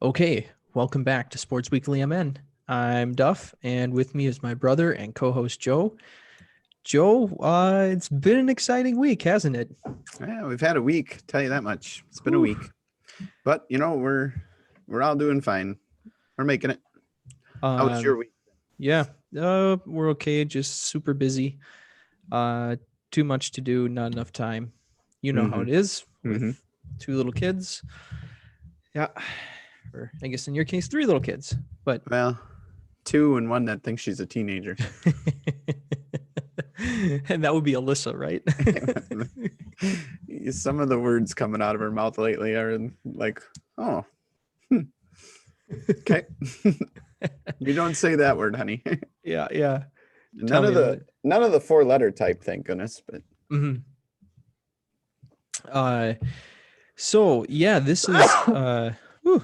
Okay, welcome back to Sports Weekly MN. I'm Duff, and with me is my brother and co-host Joe. Joe, it's been an exciting week, hasn't it? Yeah, we've had a week, tell you that much. It's been a Whew. week. But we're all doing fine. We're making it. How was your week? Yeah, we're okay. Just super busy. Too much to do, not enough time. You know how it is with two little kids. Yeah, or I guess in your case, three little kids. But Well, two and one that thinks she's a teenager. and that would be Alyssa, right? Some of the words coming out of her mouth lately are like, oh, okay. You don't say that word, honey. Yeah. None of the 4-letter type, thank goodness. But so yeah, this is whew,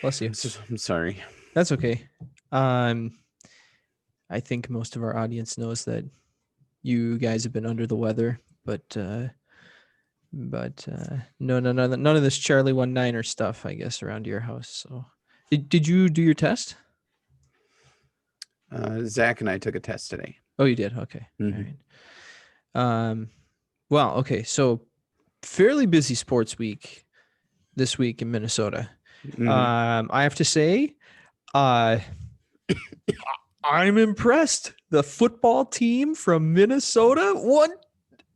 bless you. I'm sorry. That's okay. I think most of our audience knows that you guys have been under the weather, but no, none of this Charlie 19er stuff, I guess, around your house. So did you do your test? Zach and I took a test today. Oh, you did? Okay. All right. Well, okay. So fairly busy sports week this week in Minnesota. I have to say, I'm impressed. The football team from Minnesota won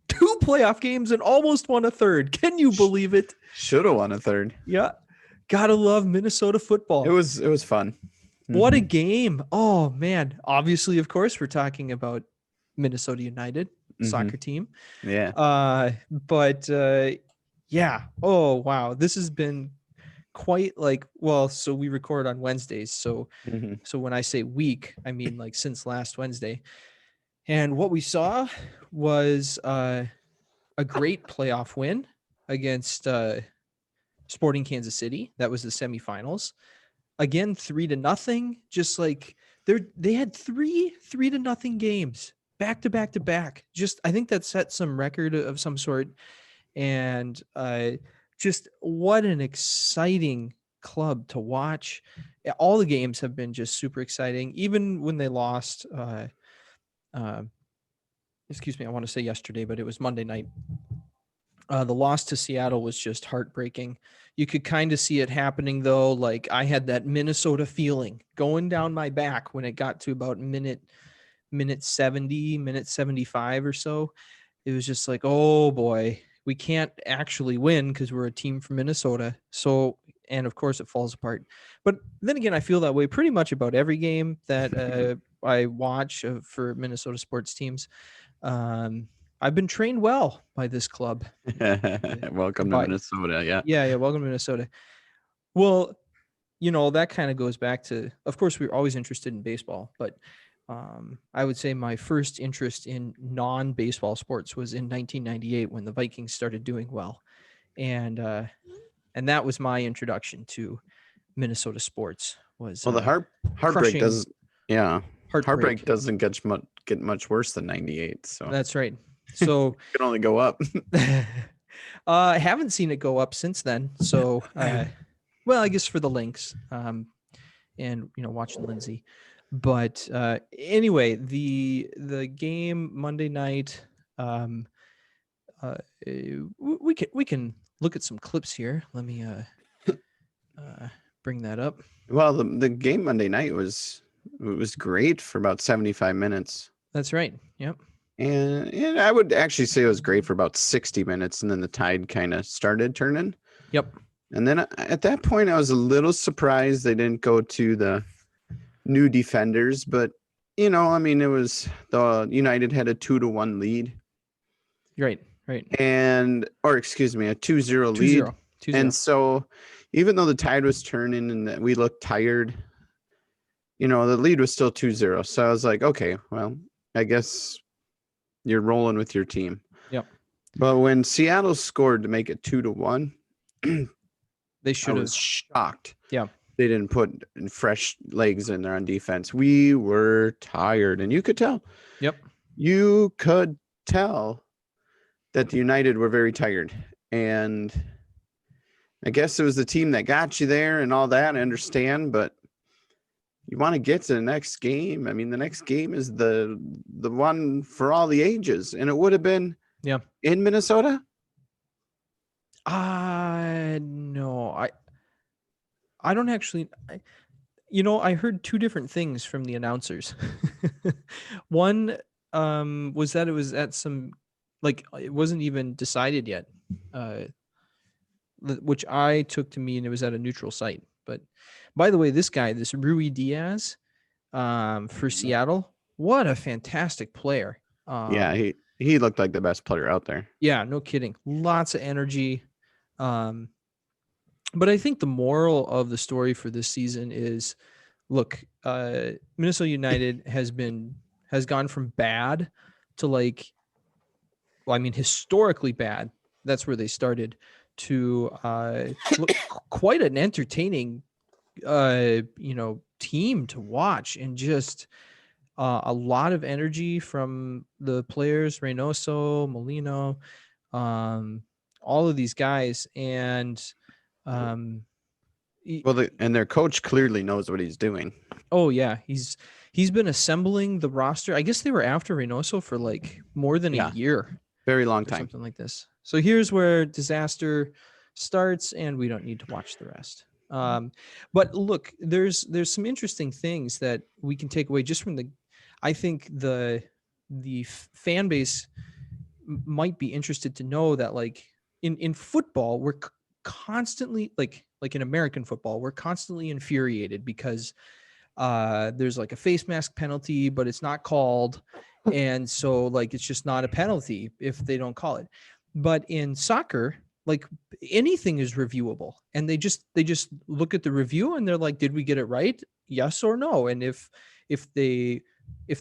2 playoff games and almost won a third. Can you believe it? Should have won a third. Yeah. Gotta love Minnesota football. It was fun. What a game. Oh, man. Obviously, of course, we're talking about Minnesota United soccer team. Yeah. But yeah. Oh, wow. This has been quite so we record on Wednesdays. So when I say week, I mean like since last Wednesday. And what we saw was a great playoff win against Sporting Kansas City. That was the semifinals. Again, 3-0. Just like they had 3-0 games back to back to back. Just I think that set some record of some sort. And just what an exciting club to watch. All the games have been just super exciting. Even when they lost, excuse me, I want to say yesterday, but it was Monday night. The loss to Seattle was just heartbreaking. You could kind of see it happening though. Like I had that Minnesota feeling going down my back when it got to about minute 70, minute 75 or so. It was just like, oh boy, we can't actually win because we're a team from Minnesota. So, and of course it falls apart. But then again, I feel that way pretty much about every game that I watch for Minnesota sports teams. I've been trained well by this club. Welcome to Minnesota. Yeah. Welcome to Minnesota. Well, that kind of goes back to, of course, we were always interested in baseball, but I would say my first interest in non-baseball sports was in 1998 when the Vikings started doing well. And that was my introduction to Minnesota sports was the heartbreak doesn't heartbreak doesn't get much worse than 98. So that's right. So it can only go up. I haven't seen it go up since then. So well, I guess for the Lynx and watching Lindsay. But anyway, the game Monday night, we can look at some clips here. Let me bring that up. Well, the game Monday night was great for about 75 minutes. That's right. Yep. And I would actually say it was great for about 60 minutes, and then the tide kind of started turning. Yep. And then at that point, I was a little surprised they didn't go to the new defenders, but it was the United had a 2-1 lead. Right. And or excuse me, a 2-0 lead. 2-0. And so even though the tide was turning and that we looked tired, the lead was still 2-0. So I was like, okay, well, I guess you're rolling with your team. Yep. But when Seattle scored to make it 2-1, they should have. I was shocked. Yeah. They didn't put fresh legs in there on defense. We were tired, and you could tell. Yep. You could tell that the United were very tired. And I guess it was the team that got you there and all that. I understand, but you want to get to the next game. I mean, the next game is the one for all the ages, and it would have been in Minnesota. No, I don't actually. I heard two different things from the announcers. One was that it was at some, like, it wasn't even decided yet, which I took to mean it was at a neutral site. But by the way, this Rui Diaz, for Seattle, what a fantastic player. Yeah, he looked like the best player out there. Yeah, no kidding. Lots of energy. But I think the moral of the story for this season is, look, Minnesota United has gone from bad to, like, well, I mean, historically bad. That's where they started, to look quite an entertaining, team to watch, and just a lot of energy from the players, Reynoso, Molino, all of these guys. And and their coach clearly knows what he's doing. Oh yeah, he's been assembling the roster. I guess they were after Reynoso for like more than a year, very long time, something like this. So here's where disaster starts, and we don't need to watch the rest. But look, there's some interesting things that we can take away just from I think the fan base might be interested to know that, like, in football, we're constantly, like in American football, we're constantly infuriated because there's like a face mask penalty, but it's not called. And so, like, it's just not a penalty if they don't call it. But in soccer, like, anything is reviewable, and they just look at the review and they're like, did we get it right? Yes or no? And if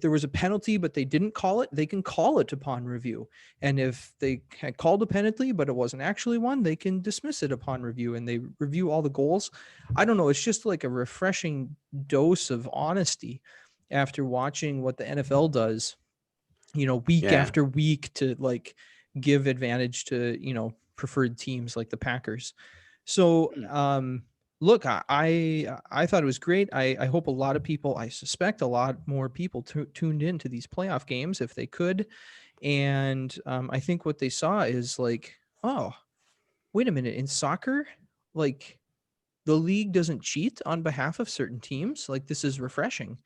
there was a penalty but they didn't call it, they can call it upon review. And if they had called a penalty but it wasn't actually one, they can dismiss it upon review, and they review all the goals. I don't know, it's just like a refreshing dose of honesty after watching what the NFL does, week after week, to, like, give advantage to, preferred teams like the Packers. So look, I thought it was great. I hope a lot of people, I suspect a lot more people tuned into these playoff games if they could. And I think what they saw is like, oh, wait a minute, in soccer, like, the league doesn't cheat on behalf of certain teams. Like, this is refreshing.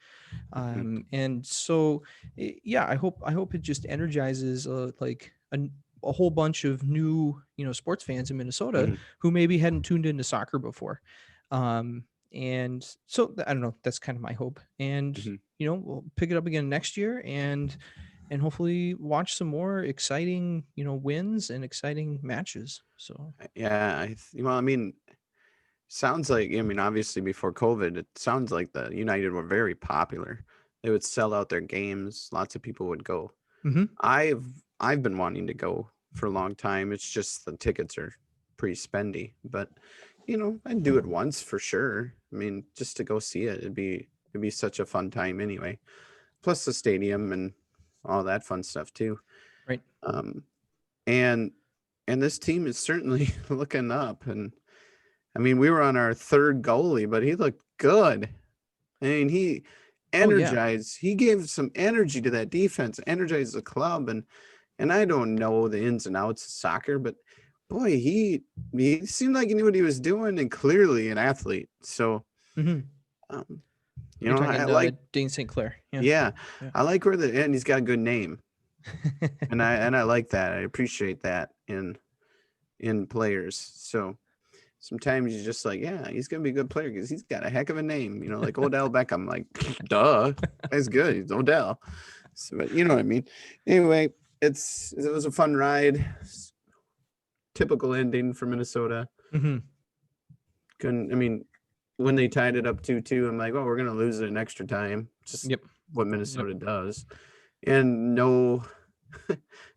And so, yeah, I hope it just energizes like a whole bunch of new, sports fans in Minnesota who maybe hadn't tuned into soccer before. And so I don't know, that's kind of my hope. And, we'll pick it up again next year, and hopefully watch some more exciting, wins and exciting matches. So, yeah, I mean, sounds like, obviously before COVID, it sounds like the United were very popular. They would sell out their games. Lots of people would go. I've been wanting to go for a long time. It's just the tickets are pretty spendy, but I'd do it once for sure. I mean, just to go see it, it'd be such a fun time anyway. Plus the stadium and all that fun stuff too. Right. And this team is certainly looking up. And I mean, we were on our third goalie, but he looked good. I mean, he energized. He gave some energy to that defense, energized the club. And I don't know the ins and outs of soccer, but boy, he seemed like he knew what he was doing, and clearly an athlete. So, I like Dane St. Clair. Yeah, I like where and he's got a good name, and I like that. I appreciate that in players. So sometimes you're just like, yeah, he's gonna be a good player because he's got a heck of a name. Like Odell Beckham. Like, duh, that's good. He's Odell. So, but you know what I mean. Anyway, it was a fun ride. Typical ending for Minnesota. When they tied it up 2-2, I'm like, oh, we're gonna lose it in extra time. Just what Minnesota does. And no,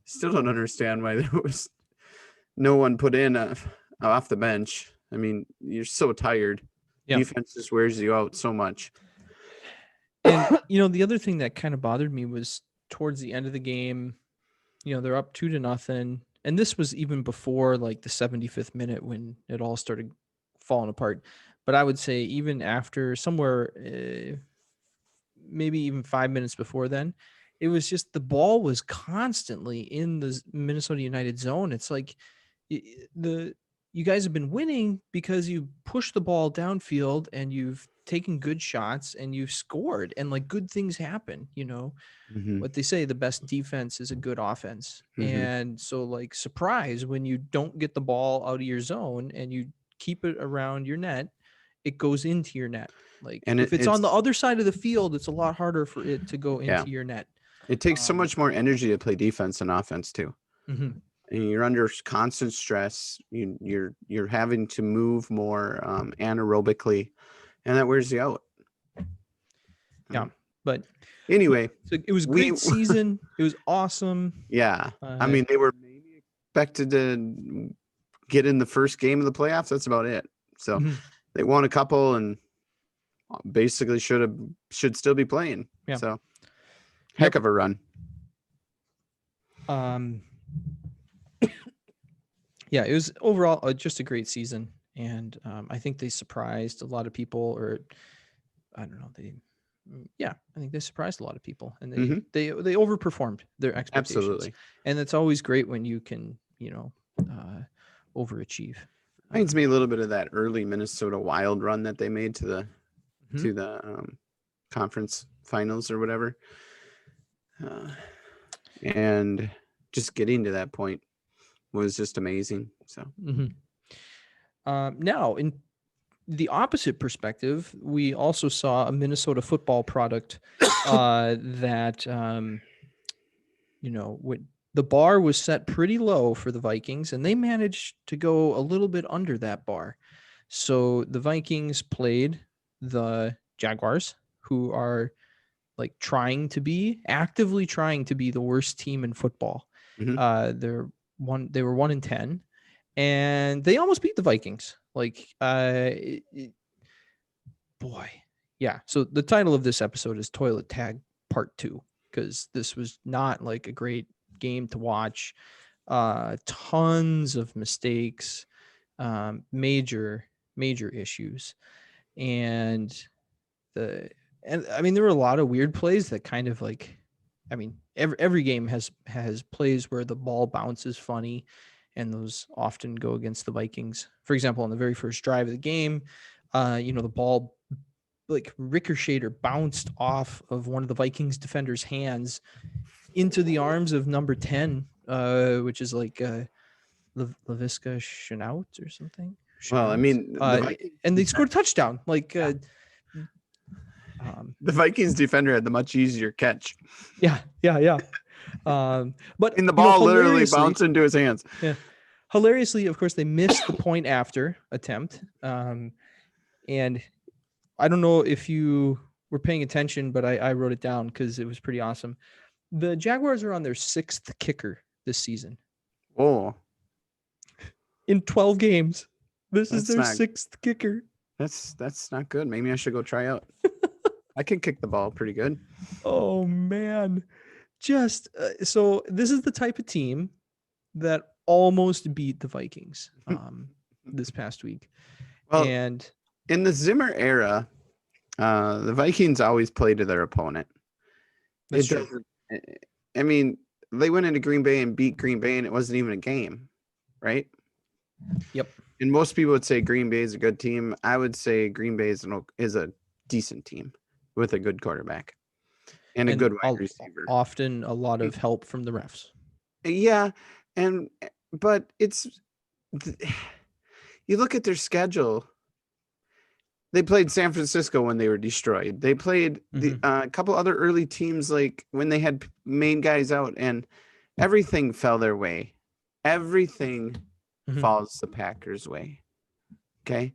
still don't understand why there was no one put in off the bench. I mean, you're so tired. Defense just wears you out so much. And the other thing that kind of bothered me was towards the end of the game, they're up 2-0. and this was even before like the 75th minute when it all started falling apart. But I would say even after somewhere, maybe even 5 minutes before then, it was just the ball was constantly in the Minnesota United zone. It's like you guys have been winning because you push the ball downfield and you've taken good shots and you've scored, and like good things happen, what they say, the best defense is a good offense. And so like surprise when you don't get the ball out of your zone and you keep it around your net, it goes into your net. Like, and if it's on the other side of the field, it's a lot harder for it to go into your net. It takes so much more energy to play defense than offense too. And you're under constant stress. You're having to move more anaerobically, and that wears you out. Yeah, but anyway, so it was a great season. It was awesome. Yeah, I mean, they were maybe expected to get in the first game of the playoffs. That's about it. So they won a couple and basically should still be playing. Yeah. So heck of a run. Yeah, it was overall just a great season, and I think they surprised a lot of people, or I don't know, I think they surprised a lot of people, and they overperformed their expectations. Absolutely. And it's always great when you can, overachieve. Reminds me a little bit of that early Minnesota Wild run that they made to the conference finals or whatever. And just getting to that point was just amazing. So now, in the opposite perspective, we also saw a Minnesota football product that the bar was set pretty low for the Vikings, and they managed to go a little bit under that bar. So the Vikings played the Jaguars, who are like actively trying to be the worst team in football. They were 1-10, and they almost beat the Vikings. Like, boy, yeah. So the title of this episode is Toilet Tag Part 2, because this was not like a great game to watch. Tons of mistakes, major issues, and I mean, there were a lot of weird plays that kind of like, I mean, every game has plays where the ball bounces funny, and those often go against the Vikings. For example, on the very first drive of the game, the ball like ricocheted or bounced off of one of the Vikings defenders' hands into the arms of number 10, which is like Laviska Shenault or something. Well, I mean, and they scored a touchdown. Like, the Vikings defender had the much easier catch. Yeah. But the ball literally bounced into his hands. Yeah. Hilariously, of course, they missed the point after attempt. And I don't know if you were paying attention, but I wrote it down because it was pretty awesome. The Jaguars are on their 6th kicker this season. Oh. In 12 games. This is their 6th kicker. That's not good. Maybe I should go try out. I can kick the ball pretty good. Oh, man. Just so this is the type of team that almost beat the Vikings this past week. Well, and in the Zimmer era, the Vikings always play to their opponent. That's true. I mean, they went into Green Bay and beat Green Bay, and it wasn't even a game, right? Yep. And most people would say Green Bay is a good team. I would say Green Bay is a decent team with a good quarterback and a good wide receiver. Often a lot of help from the refs. Yeah, but you look at their schedule. They played San Francisco when they were destroyed. They played a couple other early teams, like when they had main guys out, and everything fell their way. Everything falls the Packers' way. Okay,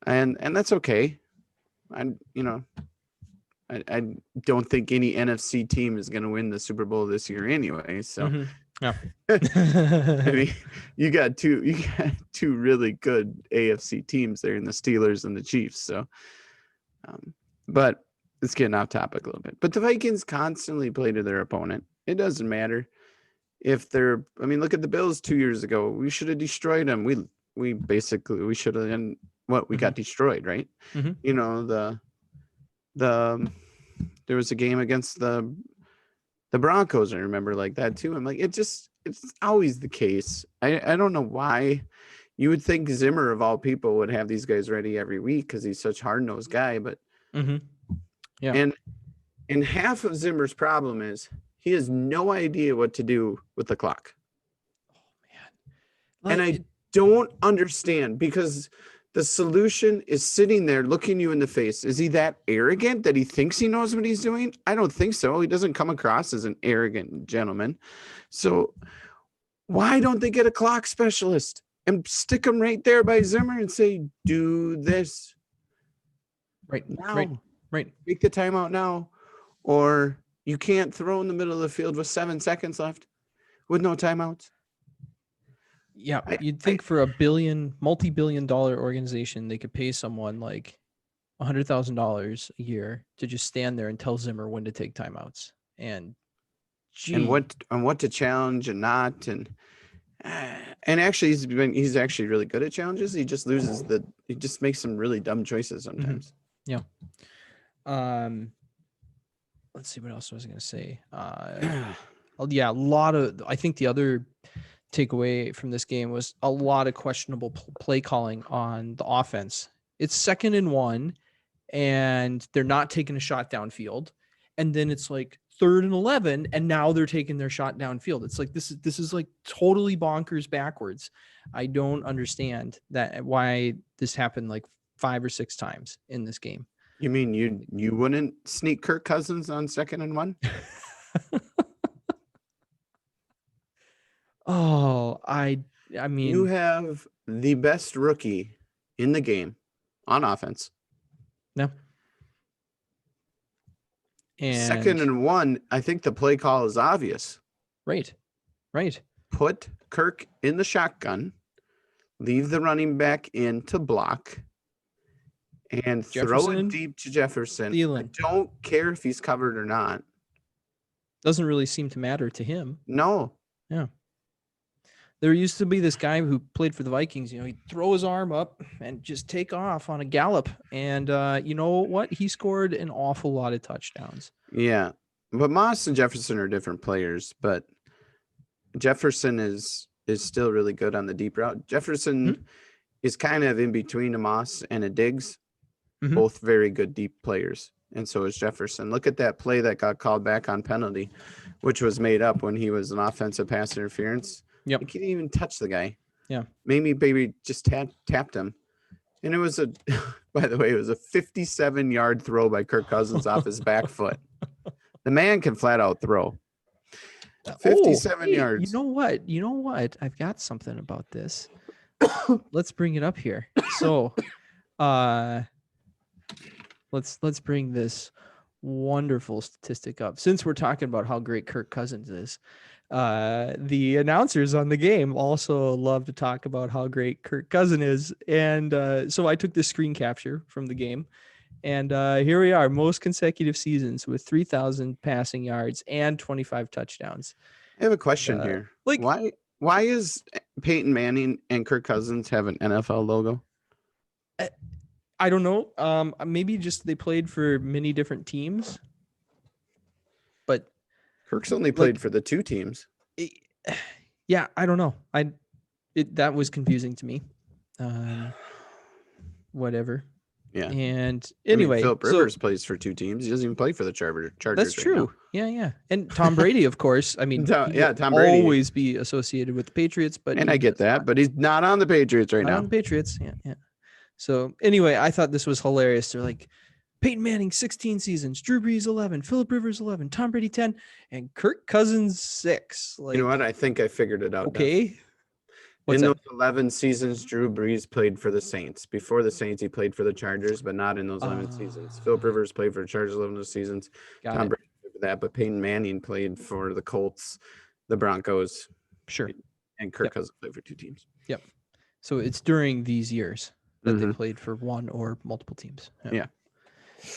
and that's okay. I don't think any NFC team is going to win the Super Bowl this year anyway. So, yeah. I mean, you got two really good AFC teams there in the Steelers and the Chiefs. So, but it's getting off topic a little bit. But the Vikings constantly play to their opponent. It doesn't matter. if they're, I mean, look at the Bills 2 years ago. We should have destroyed them. We should have, and we got destroyed, right? Mm-hmm. You know, there was a game against the Broncos, I remember, like that too. I'm like, it's always the case. I don't know why. You would think Zimmer of all people would have these guys ready every week because he's such a hard-nosed guy, but yeah. And half of Zimmer's problem is he has no idea what to do with the clock. Oh man. And I don't understand, because the solution is sitting there looking you in the face. Is he that arrogant that he thinks he knows what he's doing? I don't think so. He doesn't come across as an arrogant gentleman. So why don't they get a clock specialist and stick him right there by Zimmer and say, do this right now? Right. Take the timeout now. Or you can't throw in the middle of the field with 7 seconds left with no timeouts. Yeah, you'd think for a multi-billion-dollar organization, they could pay someone like $100,000 a year to just stand there and tell Zimmer when to take timeouts and what to challenge and not. And actually, he's actually really good at challenges. He just he just makes some really dumb choices sometimes. Yeah. Let's see, what else was I going to say? Yeah, I think the other takeaway from this game was a lot of questionable play calling on the offense. It's 2nd and 1, and they're not taking a shot downfield. And then it's like 3rd and 11, and now they're taking their shot downfield. It's like, this is like totally bonkers backwards. I don't understand why this happened like 5 or 6 times in this game. You mean you wouldn't sneak Kirk Cousins on 2nd and 1? Oh, I mean, you have the best rookie in the game on offense. No. And 2nd and 1, I think the play call is obvious. Right. Put Kirk in the shotgun, leave the running back in to block, and throw it deep to Jefferson. Thielen. I don't care if he's covered or not. Doesn't really seem to matter to him. No. Yeah. There used to be this guy who played for the Vikings. He'd throw his arm up and just take off on a gallop. And you know what? He scored an awful lot of touchdowns. Yeah. But Moss and Jefferson are different players. But Jefferson is still really good on the deep route. Jefferson is kind of in between a Moss and a Diggs. Both very good deep players. And so is Jefferson. Look at that play that got called back on penalty, which was made up when he was an offensive pass interference. Yep. He couldn't even touch the guy. Yeah. Maybe baby just tapped him. And it was by the way, it was a 57-yard throw by Kirk Cousins off his back foot. The man can flat out throw. 57 yards. You know what? I've got something about this. Let's bring it up here. So, let's bring this wonderful statistic up. Since we're talking about how great Kirk Cousins is, the announcers on the game also love to talk about how great Kirk Cousins is. And so I took this screen capture from the game. And here we are, most consecutive seasons with 3,000 passing yards and 25 touchdowns. I have a question here. Like, why is Peyton Manning and Kirk Cousins have an NFL logo? I don't know. Maybe just they played for many different teams. But Kirk's only played for the 2 teams. Yeah, I don't know. That was confusing to me. Whatever. Yeah. And anyway, Philip Rivers plays for 2 teams. He doesn't even play for the Chargers. That's true. Yeah. And Tom Brady, of course. I mean, Tom Brady always be associated with the Patriots, but I get that, but he's not on the Patriots right now. On the Patriots, yeah. So anyway, I thought this was hilarious. They're like, Peyton Manning 16 seasons, Drew Brees 11, Philip Rivers 11, Tom Brady 10, and Kirk Cousins 6. Like, you know what? I think I figured it out. Okay. In those 11 seasons, Drew Brees played for the Saints. Before the Saints, he played for the Chargers, but not in those 11 seasons. Philip Rivers played for the Chargers 11 of those seasons. Tom Brady played for that, but Peyton Manning played for the Colts, the Broncos. Sure. And Kirk Cousins played for 2 teams. Yep. So it's during these years that they played for one or multiple teams. Yeah.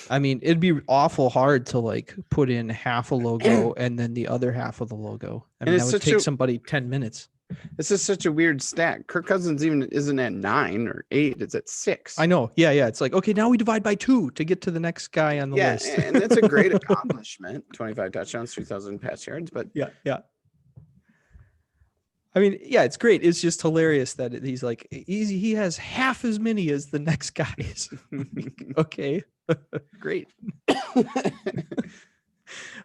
I mean, it'd be awful hard to like put in half a logo and then the other half of the logo. I mean, that would take somebody 10 minutes. This is such a weird stat. Kirk Cousins even isn't at 9 or 8. It's at 6. I know. Yeah. It's like, okay, now we divide by 2 to get to the next guy on the list. And that's a great accomplishment. 25 touchdowns, 3,000 pass yards. But yeah. I mean, yeah, it's great. It's just hilarious that he's like, he has half as many as the next guys. Okay, great.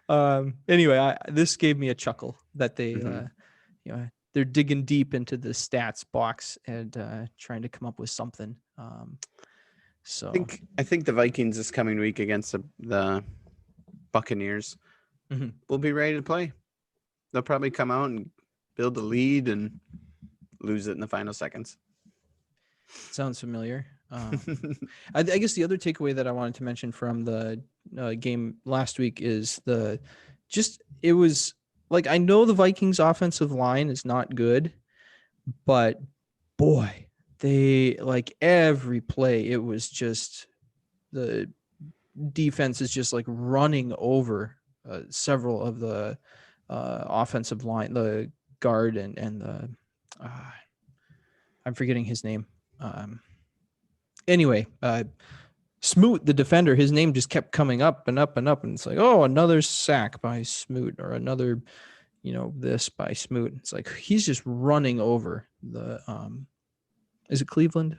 Anyway, this gave me a chuckle that they, they're digging deep into the stats box and trying to come up with something. So I think the Vikings this coming week against the Buccaneers will be ready to play. They'll probably come out and build a lead and lose it in the final seconds. Sounds familiar. I guess the other takeaway that I wanted to mention from the game last week is it was like, I know the Vikings offensive line is not good, but boy, they like every play, it was just the defense is just like running over several of the offensive line, the guard and the I'm forgetting his name. Anyway, Smoot, the defender, his name just kept coming up and up and up, and it's like, oh, another sack by Smoot, or another, this by Smoot. It's like he's just running over the is it Cleveland?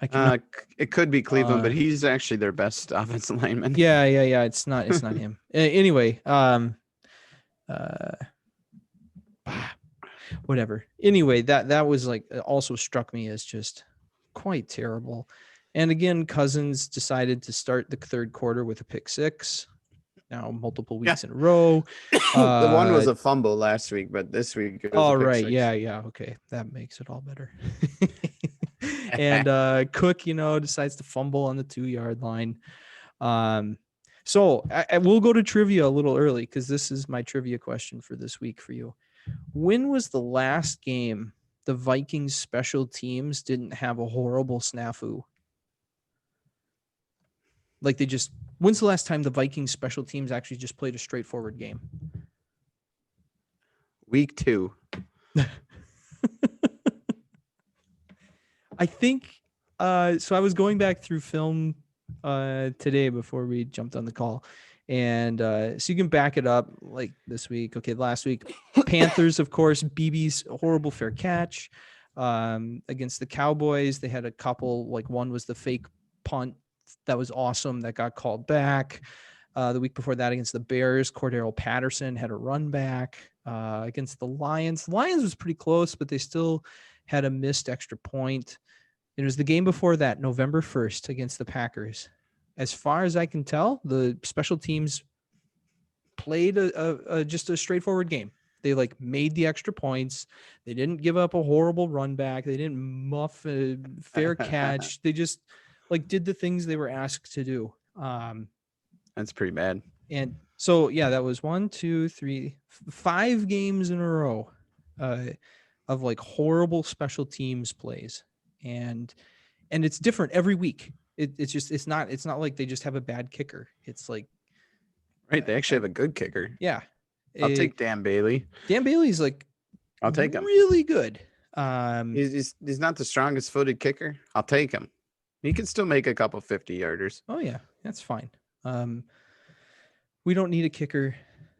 It could be Cleveland, but he's actually their best offensive lineman. Yeah. It's not him. Anyway, whatever. Anyway, that was like, also struck me as just quite terrible. And again, Cousins decided to start the third quarter with a pick six. Now multiple weeks in a row. The one was a fumble last week, but this week it was a pick six. Yeah. Okay, that makes it all better. And Cook, decides to fumble on the 2-yard line. So I will go to trivia a little early, because this is my trivia question for this week for you. When was the last game the Vikings special teams didn't have a horrible snafu? Like when's the last time the Vikings special teams actually just played a straightforward game? Week 2. I think, so I was going back through film today before we jumped on the call. And so you can back it up like this week. Okay, last week, Panthers, of course, BB's horrible fair catch against the Cowboys. They had a couple, like one was the fake punt that was awesome that got called back. The week before that against the Bears, Cordero Patterson had a run back against the Lions. The Lions was pretty close, but they still had a missed extra point. It was the game before that, November 1st against the Packers. As far as I can tell, the special teams played just a straightforward game. They like made the extra points. They didn't give up a horrible run back. They didn't muff a fair catch. They just like did the things they were asked to do. That's pretty bad. And so, yeah, that was 5 games in a row of like horrible special teams plays. And it's different every week. It's not like they just have a bad kicker. It's like, right, they actually have a good kicker. Yeah. I'll take Dan Bailey. Dan Bailey's like, I'll take him. Really good. He's not the strongest footed kicker. I'll take him. He can still make a couple 50-yarders. Oh yeah, that's fine. We don't need a kicker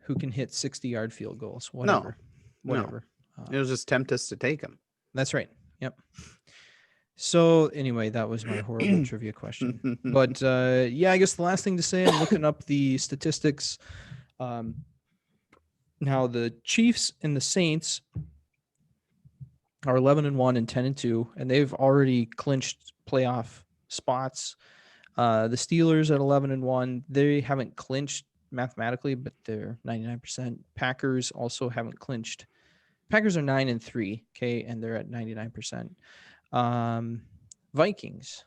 who can hit 60-yard field goals. Whatever. No. It'll just tempt us to take him. That's right. Yep. So anyway, that was my horrible trivia question. But yeah, I guess the last thing to say, I'm looking up the statistics. Now the Chiefs and the Saints are 11-1 and 10-2, and they've already clinched playoff spots. The Steelers at 11-1, they haven't clinched mathematically, but they're 99%. Packers also haven't clinched. Packers are 9-3, okay, and they're at 99%. Vikings,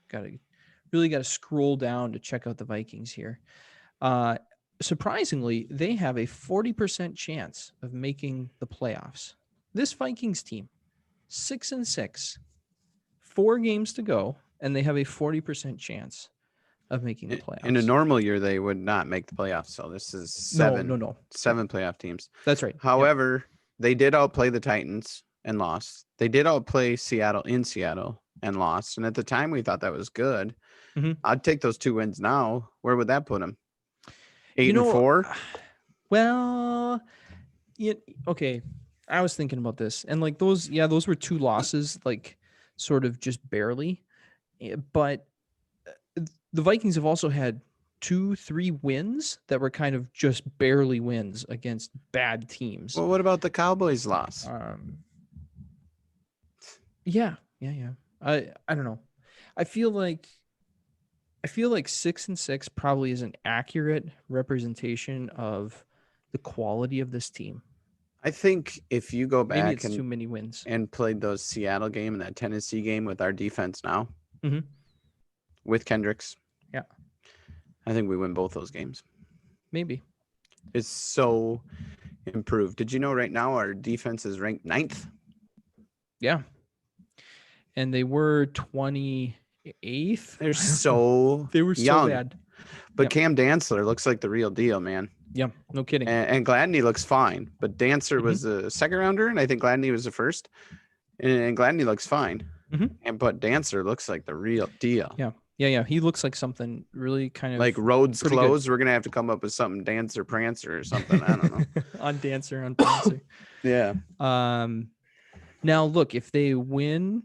got to scroll down to check out the Vikings here. Surprisingly, they have a 40% chance of making the playoffs. This Vikings team, 6-6, 4 games to go, and they have a 40% chance. of making the playoffs. In a normal year, they would not make the playoffs. So this is seven playoff teams. That's right. However, they did outplay the Titans and lost. They did outplay Seattle in Seattle and lost. And at the time, we thought that was good. Mm-hmm. I'd take those 2 wins now. Where would that put them? 8-4? Well, okay. I was thinking about this, and like those were 2 losses, like sort of just barely. But the Vikings have also had 2-3 wins that were kind of just barely wins against bad teams. Well, what about the Cowboys loss? Yeah. I don't know. I feel like 6-6 probably is an accurate representation of the quality of this team. I think if you go back, maybe it's too many wins, and played those Seattle game and that Tennessee game with our defense now, with Kendricks, I think we win both those games. Maybe. It's so improved. Did you know right now our defense is ranked 9th? Yeah. And they were 28th. They were so bad. But Cam Dantzler looks like the real deal, man. Yeah, no kidding. And Gladney looks fine, but Dantzler was a second rounder, and I think Gladney was the first. And Gladney looks fine, but Dantzler looks like the real deal. Yeah. He looks like something really kind of like roads closed. Good. We're gonna have to come up with something Dancer Prancer or something. I don't know. on Prancer. Yeah. Now look, if they win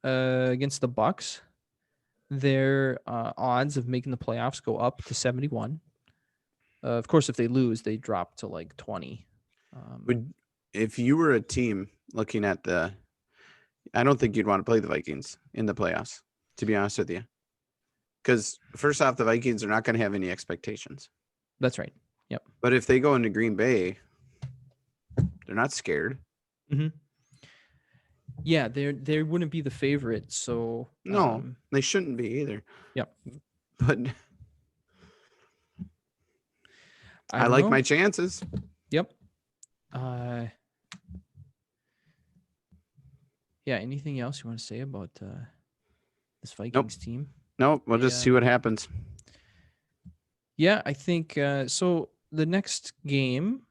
against the Bucks, their odds of making the playoffs go up to 71. Of course, if they lose, they drop to like 20. If you were a team looking at I don't think you'd want to play the Vikings in the playoffs, to be honest with you. Because first off, the Vikings are not going to have any expectations. That's right. Yep. But if they go into Green Bay, they're not scared. Yeah, they wouldn't be the favorite. So no, they shouldn't be either. Yep. But I like my chances. Yep. Yeah. Anything else you want to say about this Vikings team? Nope. We'll just see what happens. Yeah, I think so. The next game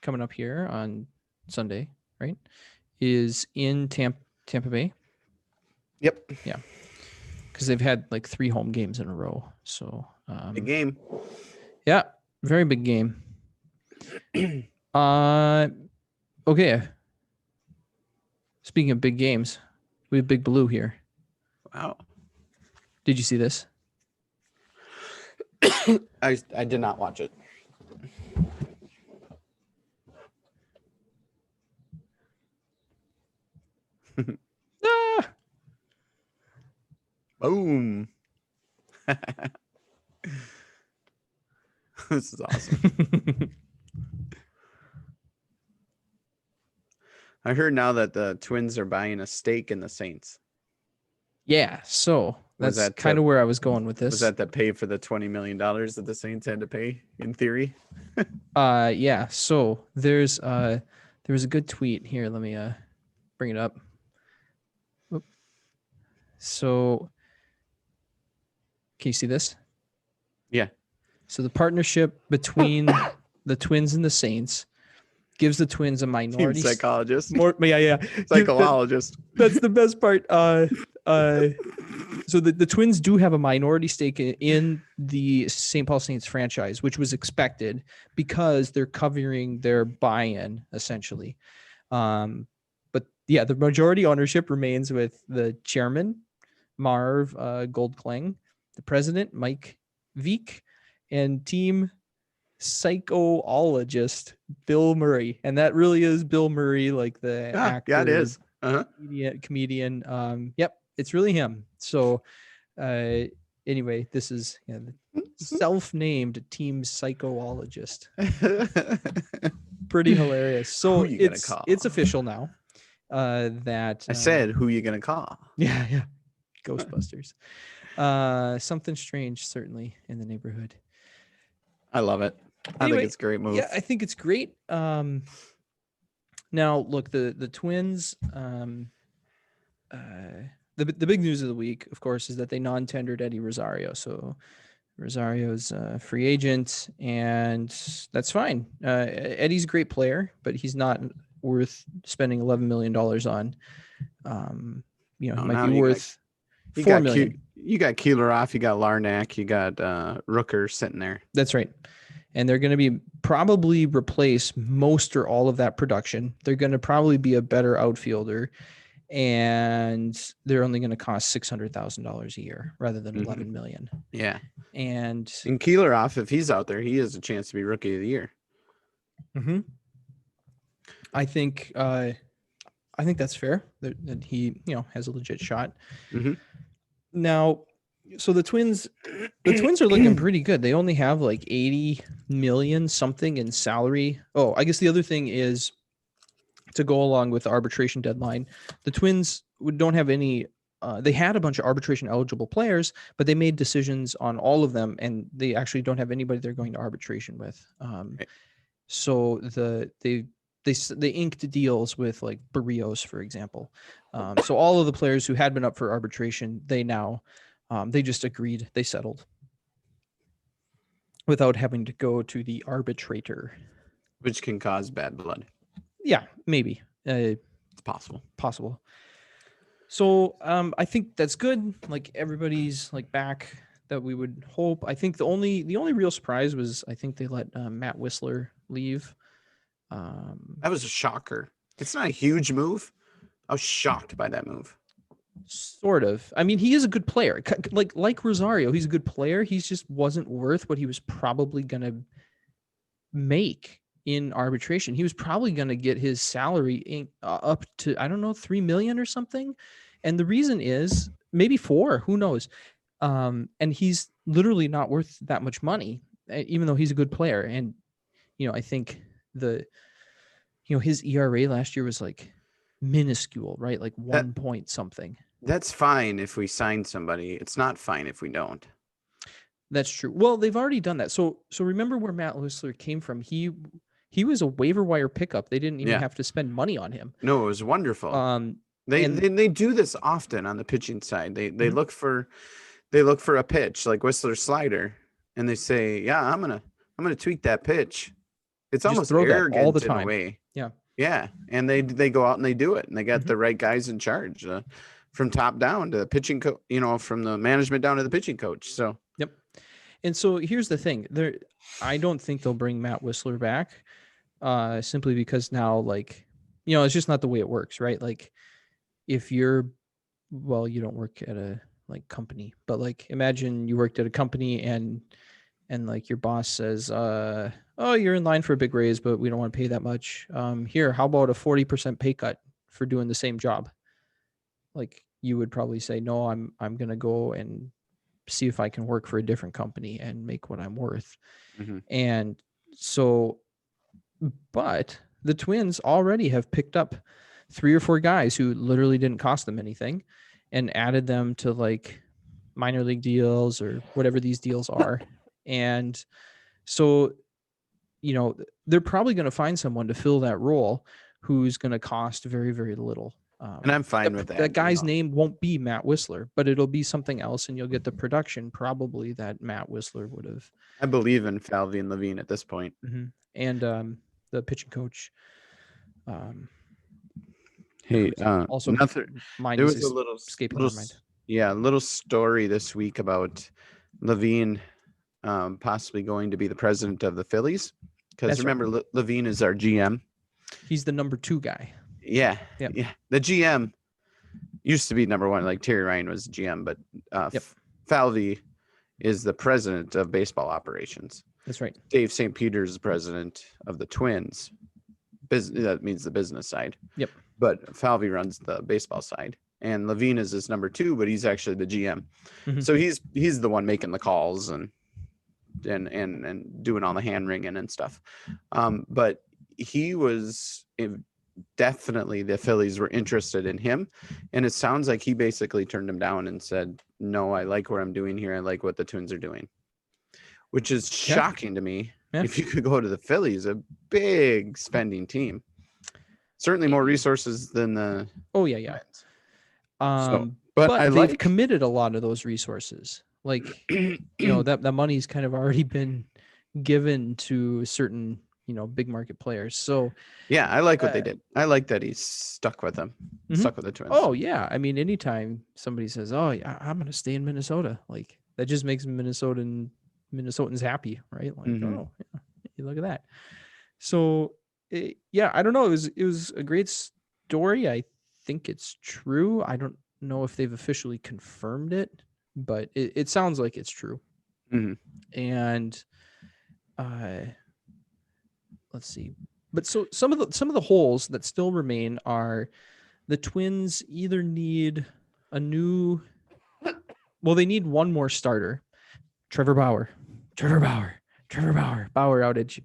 coming up here on Sunday, right, is in Tampa Bay. Yep. Yeah. Because they've had like 3 home games in a row. So big game. Yeah, very big game. Okay. Speaking of big games, we have Big Blue here. Wow. Did you see this? I did not watch it. Boom. This is awesome. I heard now that the Twins are buying a stake in the Saints. Yeah, so that's kind of where I was going with this. Was that to pay for the $20 million that the Saints had to pay, in theory? Yeah. So there was a good tweet here. Let me bring it up. Oop. So can you see this? Yeah. So the partnership between the Twins and the Saints gives the Twins a minority psychologist. Yeah. Psychologist. That's the best part. So the Twins do have a minority stake in the St. Paul Saints franchise, which was expected because they're covering their buy-in essentially. But yeah, the majority ownership remains with the chairman, Marv Goldklang, the president, Mike Veek, and team psychologist Bill Murray. And that really is Bill Murray, like the actor. Yeah, it is. Comedian. Yep, it's really him. So anyway, this is the self-named team psychologist. Pretty hilarious. So it's official now. That I said, who you gonna call? Yeah. Ghostbusters. Something strange, certainly, in the neighborhood. I love it. I think it's a great move. Yeah, I think it's great. Now, look, the Twins, the big news of the week, of course, is that they non-tendered Eddie Rosario. So Rosario's a free agent, and that's fine. Eddie's a great player, but he's not worth spending $11 million on. He might be worth $4 million. You got Keeler off, you got Larnack, you got Rooker sitting there. That's right. And they're going to be probably replace most or all of that production. They're going to probably be a better outfielder, and they're only going to cost $600,000 a year rather than $11 million. Yeah. And Keeler off, if he's out there, he has a chance to be rookie of the year. Mm-hmm. I think that's fair that he, has a legit shot. Mm-hmm. Now, so the Twins are looking pretty good. They only have like 80 million something in salary. Oh, I guess the other thing is, to go along with the arbitration deadline, the Twins don't have any. They had a bunch of arbitration eligible players, but they made decisions on all of them, and they actually don't have anybody they're going to arbitration with. Right. So they inked deals with like Barrios, for example. So all of the players who had been up for arbitration, they now they just agreed, they settled without having to go to the arbitrator, which can cause bad blood. Yeah, maybe. It's possible. So I think that's good. Like everybody's like back that we would hope. I think the only real surprise was I think they let Matt Whistler leave. That was a shocker. It's not a huge move. I was shocked by that move. Sort of. I mean, he is a good player. Like Rosario, he's a good player. He just wasn't worth what he was probably gonna make in arbitration. He was probably going to get his salary up to, I don't know, 3 million or something. And the reason is maybe 4, who knows? And he's literally not worth that much money, even though he's a good player. And, I think his ERA last year was like minuscule, right? Like 1 point something. That's fine if we sign somebody. It's not fine if we don't. That's true. Well, they've already done that. So remember where Matt Whistler came from. He was a waiver wire pickup. They didn't even have to spend money on him. No, it was wonderful. They do this often on the pitching side. They mm-hmm. look for a pitch like Whistler's slider, and they say, "Yeah, I'm gonna tweak that pitch." It's almost arrogant all the time. In a way. Yeah, and they go out and they do it, and they got mm-hmm. the right guys in charge from top down to the pitching coach. From the management down to the pitching coach. So yep. And so here's the thing: I don't think they'll bring Matt Whistler back. Simply because now, it's just not the way it works, right? Like, if you don't work at a company, but imagine you worked at a company and your boss says, "Oh, you're in line for a big raise, but we don't want to pay that much. Here, how about a 40% pay cut for doing the same job?" You would probably say, "No, I'm gonna go and see if I can work for a different company and make what I'm worth." Mm-hmm. And so. But the Twins already have picked up 3 or 4 guys who literally didn't cost them anything and added them to minor league deals or whatever these deals are. And so, they're probably going to find someone to fill that role who's going to cost very, very little. And I'm fine with that. That guy's name won't be Matt Whistler, but it'll be something else, and you'll get the production probably that Matt Whistler would have. I believe in Falvey and Levine at this point. Mm-hmm. And the pitching coach. Also there was a little escaping my mind. Yeah, a little story this week about Levine possibly going to be the president of the Phillies. Because remember, right. Levine is our GM. He's the number 2 guy. Yeah. The GM used to be number 1, like Terry Ryan was GM, but Falvey is the president of baseball operations. That's right. Dave St. Peter is the president of the Twins. That means the business side. Yep. But Falvey runs the baseball side, and Levine is his number 2, but he's actually the GM. Mm-hmm. So he's the one making the calls and doing all the hand wringing and stuff. But he was definitely, the Phillies were interested in him, and it sounds like he basically turned him down and said, "No, I like what I'm doing here. I like what the Twins are doing." Which is shocking to me. Yeah. If you could go to the Phillies, a big spending team, certainly more resources than the. Oh yeah. But they've committed a lot of those resources. Like, that money's kind of already been given to certain, big market players. So yeah, I like what they did. I like that he's stuck with them, stuck with the Twins. Oh yeah. I mean, anytime somebody says, "Oh, yeah, I'm going to stay in Minnesota," like that just makes Minnesotans happy, right? Like, oh, yeah, look at that. So, yeah, I don't know. It was a great story. I think it's true. I don't know if they've officially confirmed it, but it sounds like it's true. And let's see. But so some of the holes that still remain are the Twins either need a new. Well, they need one more starter. Trevor Bauer outage.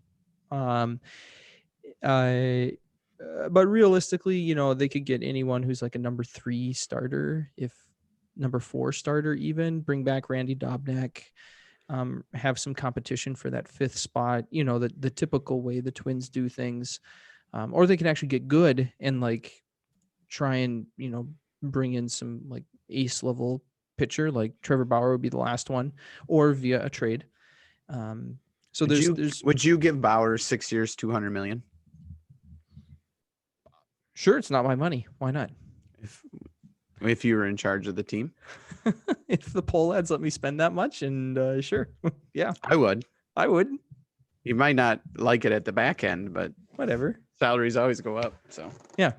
But realistically, they could get anyone who's like a number 3 starter, if number 4 starter, even bring back Randy Dobnak, have some competition for that 5th spot, the typical way the Twins do things. Or they can actually get good and like try and, bring in some like ace level pitcher, like Trevor Bauer would be the last one, or via a trade. So would you give Bauer 6 years, $200 million? Sure, it's not my money. Why not? If you were in charge of the team, if the poll ads let me spend that much, and sure, yeah, I would. You might not like it at the back end, but whatever. Salaries always go up, so yeah.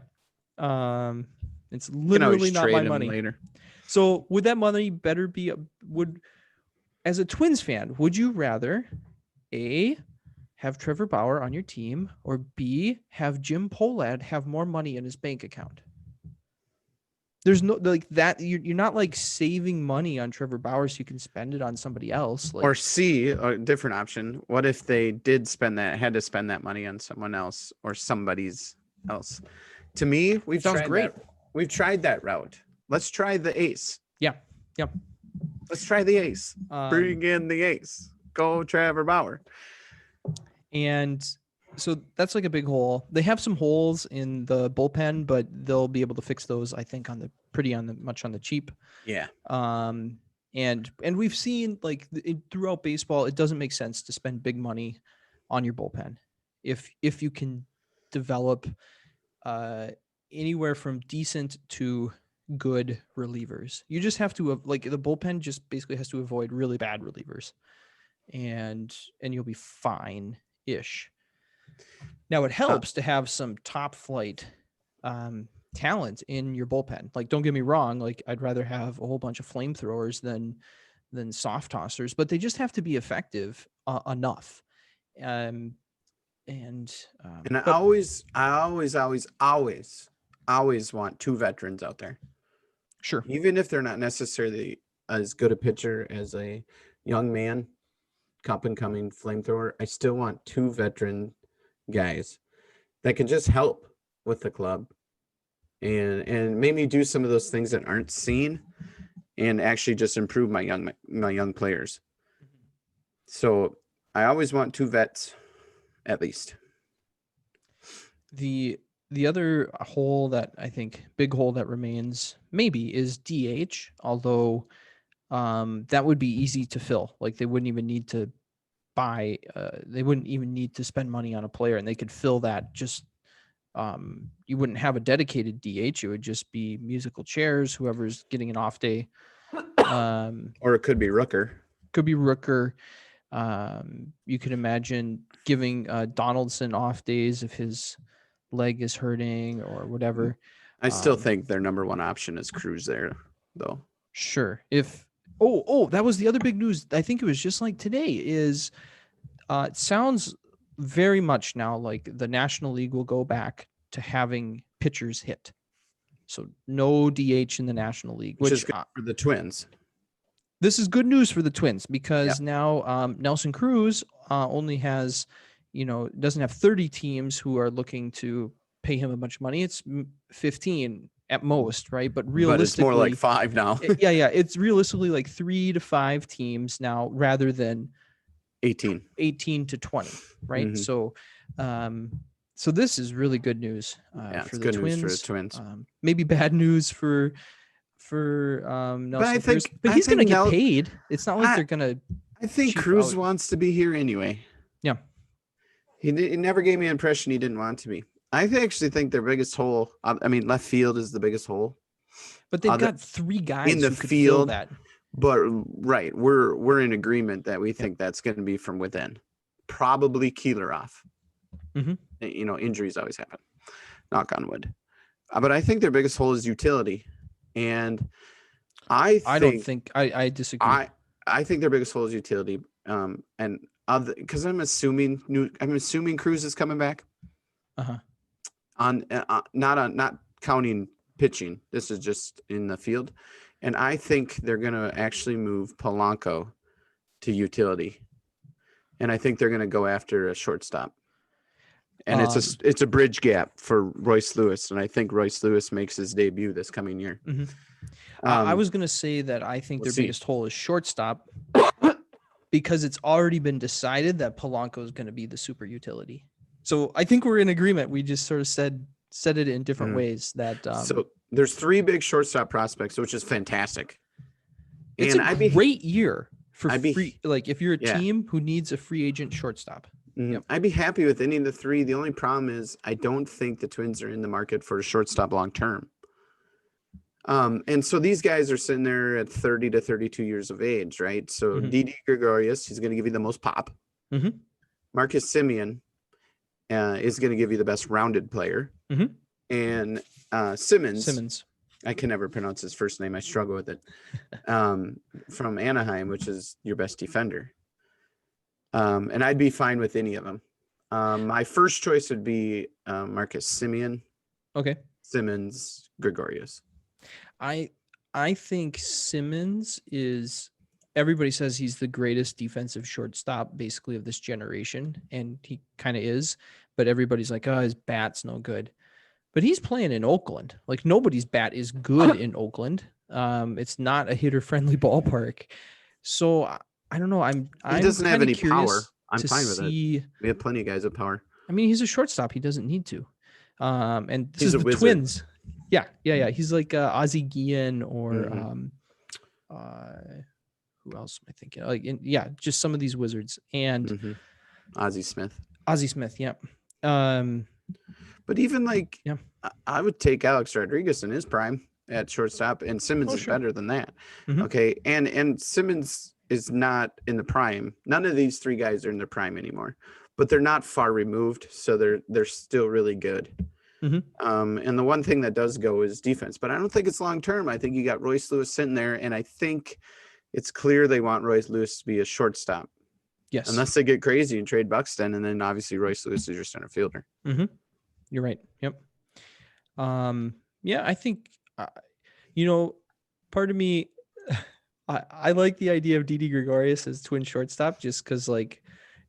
It's literally not my money. Later. So would that money better be as a Twins fan, would you rather A, have Trevor Bauer on your team, or B, have Jim Pohlad have more money in his bank account? There's no like that. You're not like saving money on Trevor Bauer so you can spend it on somebody else. Or C, a different option. What if they had to spend that money on someone else or somebody's else? To me, we've tried that route. Let's try the ace. Yeah. Yep. Let's try the ace. Bring in the ace. Go Trevor Bauer. And so that's like a big hole. They have some holes in the bullpen, but they'll be able to fix those, I think, much on the cheap. Yeah. And we've seen like throughout baseball, it doesn't make sense to spend big money on your bullpen if you can develop anywhere from decent to good relievers. You just have to like the bullpen just basically has to avoid really bad relievers, and you'll be fine-ish. Now it helps to have some top flight talent in your bullpen. Like, don't get me wrong, like I'd rather have a whole bunch of flamethrowers than soft tossers, but they just have to be effective enough. I always want 2 veterans out there. Sure. Even if they're not necessarily as good a pitcher as a young man, up and coming flamethrower, I still want 2 veteran guys that can just help with the club and maybe do some of those things that aren't seen and actually just improve my young players. So I always want 2 vets at least. The other hole that I think big hole that remains maybe is DH, although that would be easy to fill. Like they wouldn't even need to they wouldn't even need to spend money on a player, and they could fill that. Just you wouldn't have a dedicated DH. It would just be musical chairs, whoever's getting an off day. Or it could be Rooker. You could imagine giving Donaldson off days if his leg is hurting or whatever. I still think their number 1 option is Cruz there, though. Sure. If that was the other big news. I think it was just like today. Is it sounds very much now like the National League will go back to having pitchers hit. So no DH in the National League, which is good for the Twins. This is good news for the Twins because now Nelson Cruz only has, doesn't have 30 teams who are looking to pay him a bunch of money. It's 15 at most, right? But realistically, it's more like 5 now. It's realistically like 3 to 5 teams now rather than 18 to 20, right? Mm-hmm. So this is really good news for the Twins. Maybe bad news for for But Nelson Cruz, but he's gonna get paid. It's not like they're gonna. I think Cruz wants to be here anyway. Yeah, he never gave me an impression he didn't want to be. I actually think their biggest hole. I mean, left field is the biggest hole. But they've got 3 guys in the who could field fill that. But right, we're in agreement that we think that's going to be from within. Probably Keeler off. Mm-hmm. You know, injuries always happen. Knock on wood. But I think their biggest hole is utility, and I disagree. I think their biggest hole is utility. And because I'm assuming Cruz is coming back. Not counting pitching. This is just in the field. And I think they're going to actually move Polanco to utility. And I think they're going to go after a shortstop. And it's a bridge gap for Royce Lewis. And I think Royce Lewis makes his debut this coming year. Mm-hmm. I was going to say that I think their biggest hole is shortstop because it's already been decided that Polanco is going to be the super utility. So I think we're in agreement. We just sort of said it in different ways that so there's 3 big shortstop prospects, which is fantastic. It's a great year for free. Like if you're a team who needs a free agent shortstop, I'd be happy with any of the 3. The only problem is I don't think the Twins are in the market for a shortstop long term. And so these guys are sitting there at 30 to 32 years of age, right? So Didi Gregorius, he's going to give you the most pop. Mm-hmm. Marcus Semien is going to give you the best rounded player. Mm-hmm. And Simmons, I can never pronounce his first name. I struggle with it. From Anaheim, which is your best defender. And I'd be fine with any of them. My first choice would be Marcus Semien. Okay. Simmons, Gregorius. I think Simmons is. Everybody says he's the greatest defensive shortstop, basically, of this generation, and he kind of is. But everybody's like, "Oh, his bat's no good." But he's playing in Oakland. Like nobody's bat is good in Oakland. It's not a hitter-friendly ballpark. So I don't know. He doesn't have any power. I'm fine with it. We have plenty of guys with power. I mean, he's a shortstop. He doesn't need to. And this he's is the Twins. Yeah. He's like Ozzie Guillen or who else am I thinking? Like, just some of these wizards and Ozzie Smith. Yeah. But even I would take Alex Rodriguez in his prime at shortstop, and Simmons is better than that. Mm-hmm. Okay, and Simmons is not in the prime. None of these 3 guys are in their prime anymore, but they're not far removed, so they're still really good. Mm-hmm. And the one thing that does go is defense, but I don't think it's long term. I think you got Royce Lewis sitting there, and I think it's clear they want Royce Lewis to be a shortstop. Yes, unless they get crazy and trade Buxton, and then obviously Royce Lewis is your center fielder. Mm-hmm. You're right. Yep. I think, part of me, I like the idea of Didi Gregorius as Twin shortstop just because, like,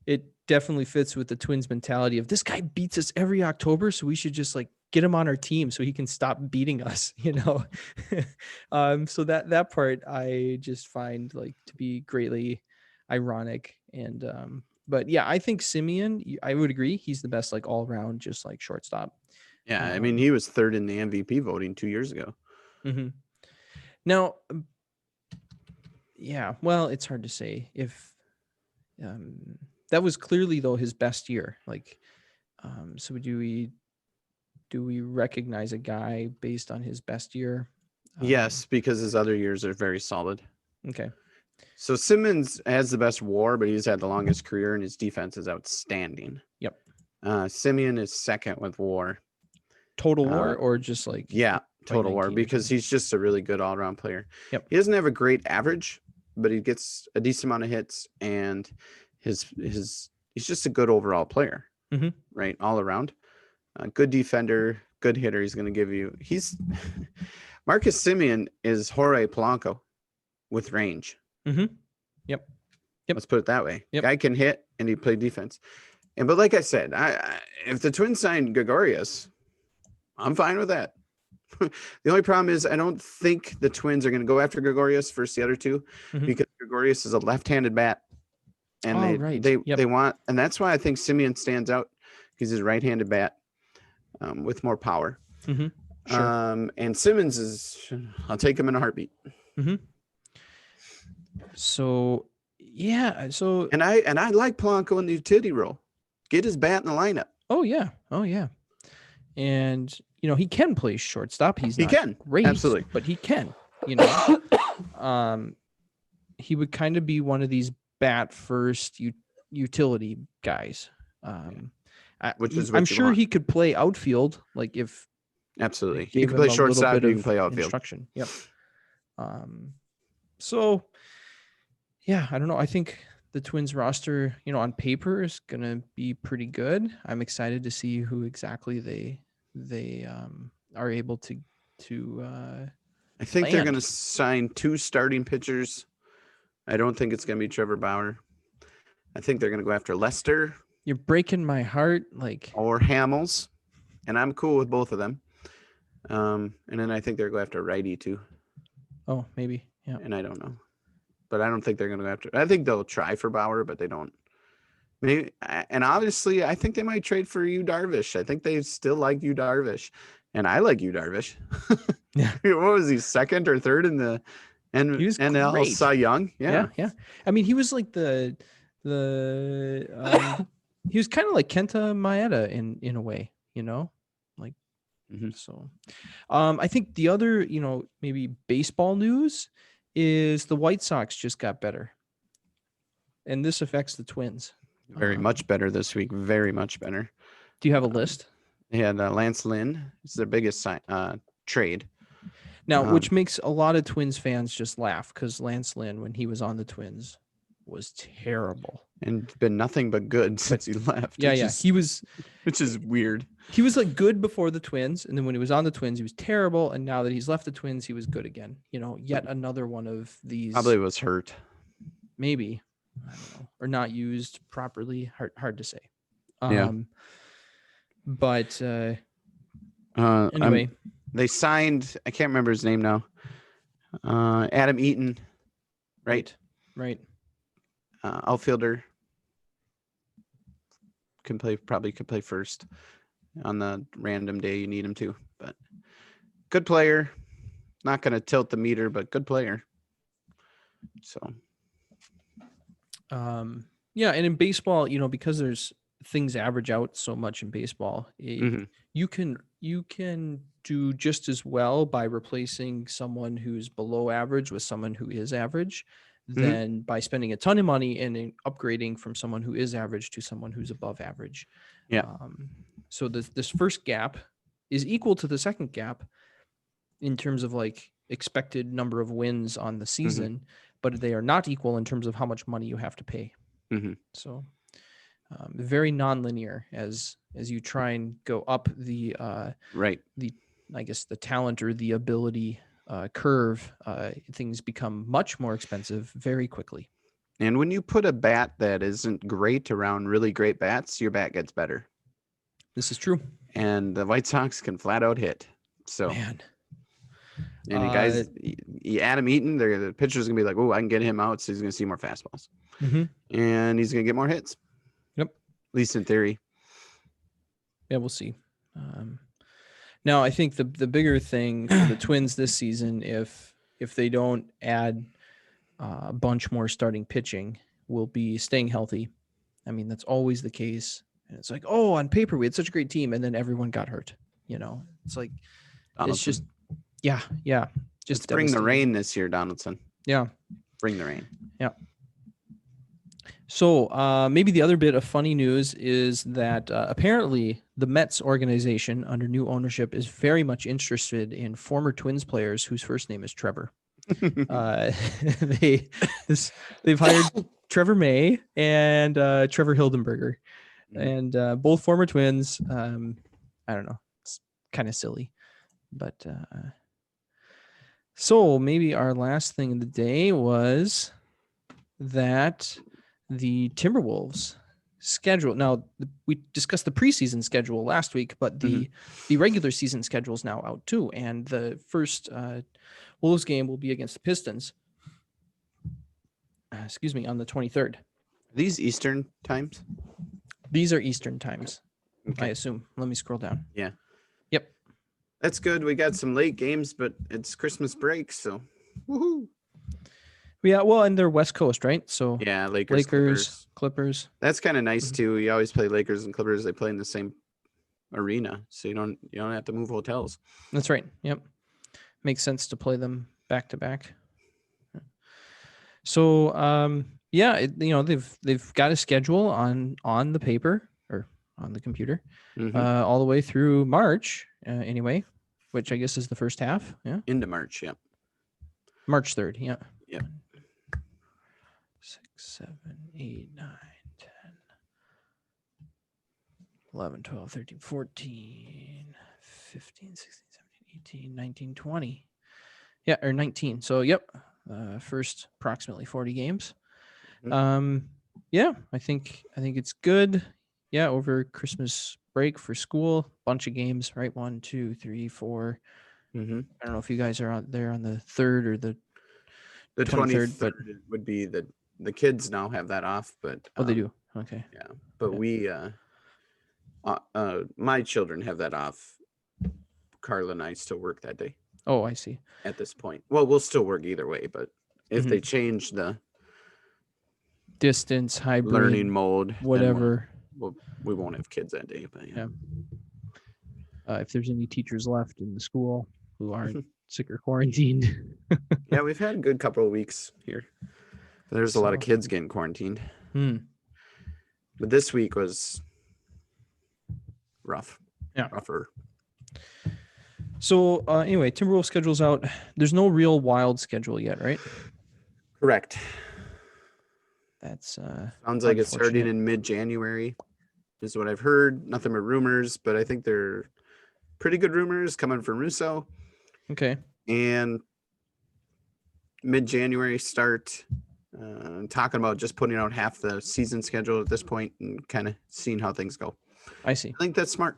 it definitely fits with the Twins mentality of this guy beats us every October, so we should just, like, get him on our team so he can stop beating us, So that part I just find, like, to be greatly ironic. And, but yeah, I think Semien, I would agree. He's the best, like all around, just like shortstop. Yeah. I mean, he was 3rd in the MVP voting 2 years ago. Mm-hmm. Now, well, it's hard to say if, that was clearly though his best year. Like, so do we recognize a guy based on his best year? Yes, because his other years are very solid. Okay. So Simmons has the best WAR, but he's had the longest career, and his defense is outstanding. Yep. Semien is 2nd with WAR. Total WAR, or just like total WAR, because he's just a really good all-around player. Yep. He doesn't have a great average, but he gets a decent amount of hits, and he's just a good overall player. Mm-hmm. Right, all around. Good defender, good hitter. He's going to give you. Marcus Semien is Jorge Polanco with range. Mm-hmm. Yep. Let's put it that way. Yep. Guy can hit, and he played defense. But like I said, if the Twins signed Gregorius, I'm fine with that. The only problem is I don't think the Twins are going to go after Gregorius versus the other 2 because Gregorius is a left-handed bat, and they want, and that's why I think Semien stands out because he's a right-handed bat with more power. Mm-hmm. Sure. And Simmons I'll take him in a heartbeat. Mm-hmm. So, yeah. So, and I like Polanco in the utility role. Get his bat in the lineup. Oh yeah. And he can play shortstop. He can great, absolutely, but he can. He would kind of be one of these bat first utility guys. Which is I'm sure he could play outfield, like if absolutely you can play shortstop, you can play outfield. Instruction. Yep. So yeah, I don't know. I think the Twins roster, on paper is gonna be pretty good. I'm excited to see who exactly they are able to I think they're gonna sign 2 starting pitchers. I don't think it's gonna be Trevor Bauer. I think they're gonna go after Lester. You're breaking my heart, or Hamels, and I'm cool with both of them. And then I think they're going after righty too. Oh, maybe. Yeah. And I don't know, but I don't think they're going to go after. I think they'll try for Bauer, but they don't. Maybe. And obviously, I think they might trade for Yu Darvish. I think they still like Yu Darvish, and I like Yu Darvish. Yeah. What was he, second or third in the NL Cy Young? Yeah. I mean, he was like the he was kind of like Kenta Maeda in a way, like. Mm-hmm. So, I think the other, maybe baseball news is the White Sox just got better, and this affects the Twins. Very much better this week. Very much better. Do you have a list? They had Lance Lynn. It's their biggest trade. Now, which makes a lot of Twins fans just laugh because Lance Lynn, when he was on the Twins, was terrible and been nothing but good since he left. He was, which is weird. He was like good before the Twins, and then when he was on the Twins, he was terrible. And now that he's left the Twins, he was good again. Yet another one of these. Probably was hurt. Maybe, I don't know, or not used properly. Hard to say. But anyway, they signed. I can't remember his name now. Adam Eaton, right? Outfielder. Probably could play first on the random day you need him to, but good player. Not going to tilt the meter, but good player. So, yeah. And in baseball, because there's things average out so much in baseball, you can do just as well by replacing someone who's below average with someone who is average than by spending a ton of money and upgrading from someone who is average to someone who's above average. Yeah. So this first gap is equal to the second gap in terms of like expected number of wins on the season, but they are not equal in terms of how much money you have to pay. So very nonlinear as you try and go up the I guess the talent or the ability curve, things become much more expensive very quickly. And when you put a bat that isn't great around really great bats, your bat gets better. This is true. And the White Sox can flat out hit. So, man. And you guys, Adam Eaton, the pitcher's going to be like, oh, I can get him out. So he's going to see more fastballs. And he's going to get more hits. Yep. At least in theory. Yeah, we'll see. Now, I think the bigger thing for the Twins this season, if they don't add a bunch more starting pitching, will be staying healthy. I mean, that's always the case. And it's like, oh, on paper, we had such a great team, and then everyone got hurt. It's like, Donaldson. It's just, yeah. Just bring the rain this year, Donaldson. Yeah. Bring the rain. Yeah. So maybe the other bit of funny news is that apparently the Mets organization under new ownership is very much interested in former Twins players whose first name is Trevor. They've hired Trevor May and Trevor Hildenberger, and both former Twins. I don't know. It's kind of silly, but so maybe our last thing of the day was that the Timberwolves schedule. Now, we discussed the preseason schedule last week, but the regular season schedule is now out too. And the first Wolves game will be against the Pistons. On the 23rd. Are these Eastern times? These are Eastern times, okay. I assume. Let me scroll down. Yeah. Yep. That's good. We got some late games, but it's Christmas break, so woohoo. Yeah, well, and they're West Coast, right? So yeah, Lakers, Clippers. That's kind of nice too. You always play Lakers and Clippers. They play in the same arena, so you don't have to move hotels. That's right. Yep, makes sense to play them back to back. So yeah, they've got a schedule on the paper or on the computer, all the way through March anyway, which I guess is the first half. Yeah, into March. Yeah, March 3rd. Yeah. Yep. 6, 7, 8, 9, 10, 11, 12, 13, 14, 15, 16, 17, 18, 19, 20. Yeah, or 19. So, yep, first approximately 40 games. Yeah, I think it's good. Yeah, over Christmas break for school, bunch of games, right? 1, 2, 3, 4. I don't know if you guys are out there on the 3rd or the 23rd, but would be the kids now have that off, but they do. Okay. Yeah, but we my children have that off. Carla and I still work that day. Oh, I see. At this point, well, we'll still work either way, but if they change the distance, hybrid, learning mode, whatever, we won't have kids that day. But yeah. If there's any teachers left in the school who aren't sick or quarantined. Yeah, we've had a good couple of weeks here. There's a lot of kids getting quarantined. But this week was rough. Yeah. Rougher. So anyway, Timberwolves schedule's out. There's no real wild schedule yet, right? Correct. That's sounds like it's starting in mid-January, is what I've heard. Nothing but rumors, but I think they're pretty good rumors coming from Russo. Okay. And mid-January start. Talking about just putting out half the season schedule at this point and kind of seeing how things go. I see. I think that's smart.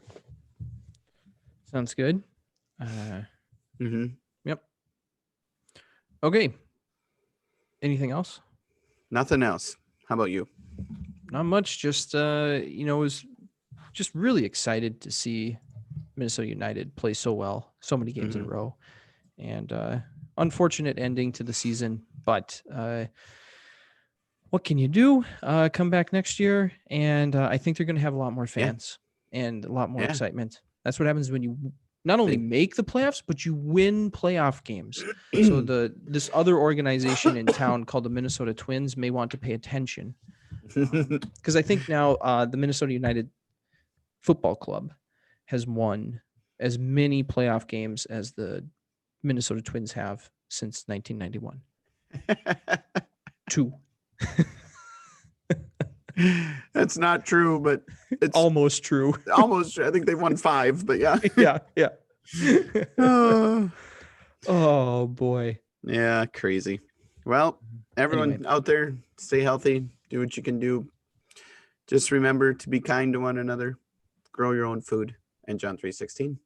Sounds good. Yep. Okay. Anything else? Nothing else. How about you? Not much. Just was just really excited to see Minnesota United play so well, so many games in a row, and unfortunate ending to the season, but what can you do? Come back next year, and I think they're going to have a lot more fans and a lot more excitement. That's what happens when you not only make the playoffs, but you win playoff games. So this other organization in town called the Minnesota Twins may want to pay attention, because I think now the Minnesota United Football Club has won as many playoff games as the Minnesota Twins have since 1991. 2. That's not true, but it's almost true. Almost true. I think they've won 5, but yeah. Yeah. Oh boy. Yeah, crazy. Well, everyone out there, stay healthy, do what you can do. Just remember to be kind to one another, grow your own food, and John 3:16.